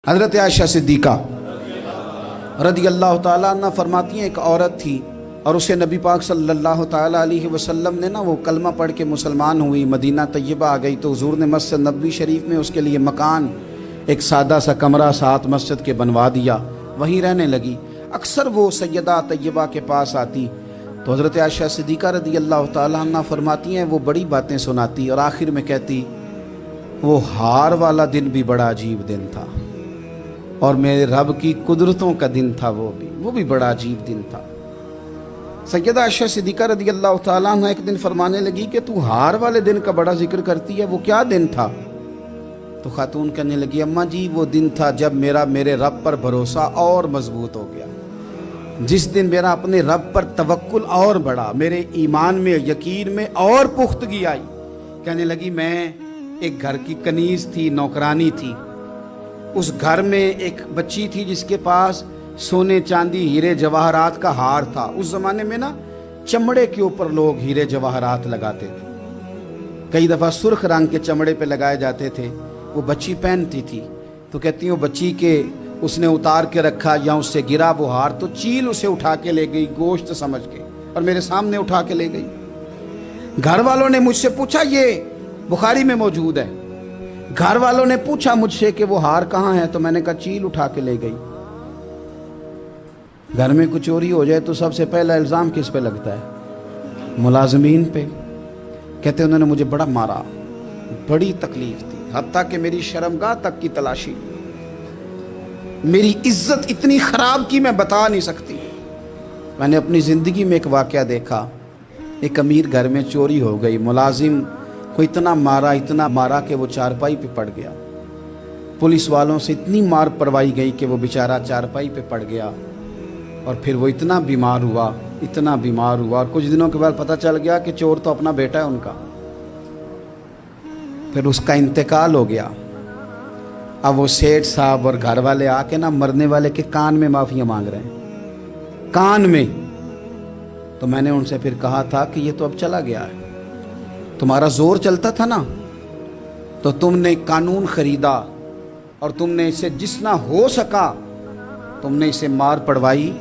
حضرت عائشہ صدیقہ رضی اللہ تعالیٰ عنہ فرماتی ہیں ایک عورت تھی اور اسے نبی پاک صلی اللہ تعالیٰ علیہ وسلم نے وہ کلمہ پڑھ کے مسلمان ہوئی، مدینہ طیبہ آ گئی تو حضور نے مسجد نبوی شریف میں اس کے لیے مکان، ایک سادہ سا کمرہ ساتھ مسجد کے بنوا دیا، وہیں رہنے لگی۔ اکثر وہ سیدہ طیبہ کے پاس آتی تو حضرت عائشہ صدیقہ رضی اللہ تعالیٰ عنہ فرماتی ہیں وہ بڑی باتیں سناتی اور آخر میں کہتی وہ ہار والا دن بھی بڑا عجیب دن تھا اور میرے رب کی قدرتوں کا دن تھا، وہ بھی بڑا عجیب دن تھا۔ سیدہ عائشہ صدیقہ رضی اللہ تعالیٰ عنہ ایک دن فرمانے لگی کہ تو ہار والے دن کا بڑا ذکر کرتی ہے، وہ کیا دن تھا؟ تو خاتون کہنے لگی اماں جی وہ دن تھا جب میرے رب پر بھروسہ اور مضبوط ہو گیا، جس دن میرا اپنے رب پر توکل اور بڑھا، میرے ایمان میں یقین میں اور پختگی آئی۔ کہنے لگی میں ایک گھر کی کنیز تھی، نوکرانی تھی، اس گھر میں ایک بچی تھی جس کے پاس سونے چاندی ہیرے جواہرات کا ہار تھا۔ اس زمانے میں چمڑے کے اوپر لوگ ہیرے جواہرات لگاتے تھے، کئی دفعہ سرخ رنگ کے چمڑے پہ لگائے جاتے تھے، وہ بچی پہنتی تھی تو کہتی ہوں بچی کے اس نے اتار کے رکھا یا اس سے گرا وہ ہار تو چیل اسے اٹھا کے لے گئی گوشت سمجھ کے اور میرے سامنے اٹھا کے لے گئی۔ گھر والوں نے مجھ سے پوچھا، یہ بخاری میں موجود ہے، گھر والوں نے پوچھا مجھ سے کہ وہ ہار کہاں ہے تو میں نے کہا چیل اٹھا کے لے گئی۔ گھر میں کچھ چوری ہو جائے تو سب سے پہلا الزام کس پہ لگتا ہے؟ ملازمین پہ۔ کہتے انہوں نے مجھے بڑا مارا، بڑی تکلیف تھی، حتیٰ کہ میری شرمگاہ تک کی تلاشی، میری عزت اتنی خراب کی میں بتا نہیں سکتی۔ میں نے اپنی زندگی میں ایک واقعہ دیکھا، ایک امیر گھر میں چوری ہو گئی، ملازم کو اتنا مارا کہ وہ چارپائی پہ پڑ گیا، پولیس والوں سے اتنی مار پروائی گئی کہ وہ بیچارہ چارپائی پہ پڑ گیا، اور پھر وہ اتنا بیمار ہوا اور کچھ دنوں کے بعد پتہ چل گیا کہ چور تو اپنا بیٹا ہے ان کا، پھر اس کا انتقال ہو گیا۔ اب وہ سیٹھ صاحب اور گھر والے آ کے مرنے والے کے کان میں معافیاں مانگ رہے ہیں، کان میں۔ تو میں نے ان سے پھر کہا تھا کہ یہ تو اب چلا گیا ہے، تمہارا زور چلتا تھا نا تو تم نے قانون خریدا اور تم نے اسے جتنا ہو سکا تم نے اسے مار پڑوائی،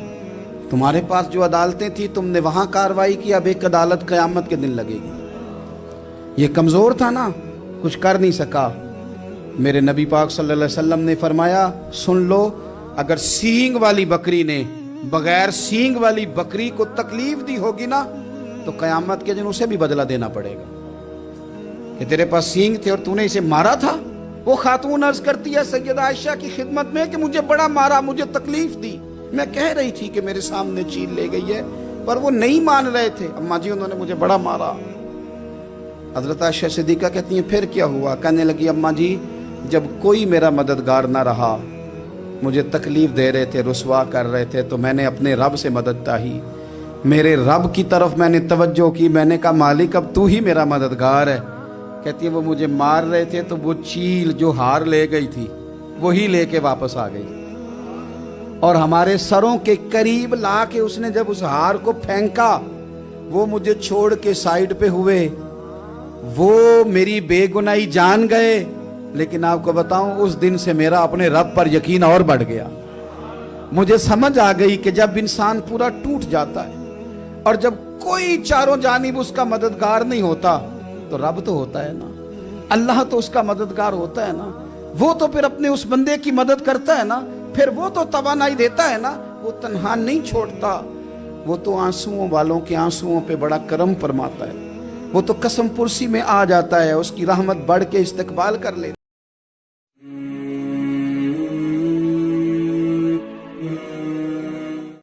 تمہارے پاس جو عدالتیں تھیں تم نے وہاں کارروائی کی، اب ایک عدالت قیامت کے دن لگے گی۔ یہ کمزور تھا نا، کچھ کر نہیں سکا۔ میرے نبی پاک صلی اللہ علیہ وسلم نے فرمایا سن لو، اگر سینگ والی بکری نے بغیر سینگ والی بکری کو تکلیف دی ہوگی نا تو قیامت کے دن اسے بھی بدلہ دینا پڑے گا کہ تیرے پاس سینگ تھے اور تو نے اسے مارا تھا۔ وہ خاتون عرض کرتی ہے سیدہ عائشہ کی خدمت میں کہ مجھے بڑا مارا، مجھے تکلیف دی، میں کہہ رہی تھی کہ میرے سامنے چیل لے گئی ہے پر وہ نہیں مان رہے تھے، اماں جی انہوں نے مجھے بڑا مارا۔ حضرت عائشہ صدیقہ کہتی ہیں پھر کیا ہوا؟ کہنے لگی اماں جی جب کوئی میرا مددگار نہ رہا، مجھے تکلیف دے رہے تھے، رسوا کر رہے تھے، تو میں نے اپنے رب سے مدد چاہی، میرے رب کی طرف میں نے توجہ کی، میں نے کہا مالک اب تو ہی میرا مددگار ہے۔ کہتی ہے وہ مجھے مار رہے تھے تو وہ چیل جو ہار لے گئی تھی وہی لے کے واپس آ گئی، اور ہمارے سروں کے قریب لا کے اس نے جب اس ہار کو پھینکا وہ مجھے چھوڑ کے سائیڈ پہ ہوئے، وہ میری بے گناہی جان گئے، لیکن آپ کو بتاؤں اس دن سے میرا اپنے رب پر یقین اور بڑھ گیا۔ مجھے سمجھ آ گئی کہ جب انسان پورا ٹوٹ جاتا ہے اور جب کوئی چاروں جانب اس کا مددگار نہیں ہوتا تو رب تو ہوتا ہے نا، اللہ تو اس کا مددگار ہوتا ہے نا، وہ تو پھر اپنے اس بندے کی مدد کرتا ہے نا، پھر وہ تو توانائی دیتا ہے نا، وہ تنہا نہیں چھوڑتا، وہ تو آنسوؤں والوں کے آنسوؤں پہ بڑا کرم فرماتا ہے، وہ تو قسم پرسی میں آ جاتا ہے، اس کی رحمت بڑھ کے استقبال کر لیتا ہے۔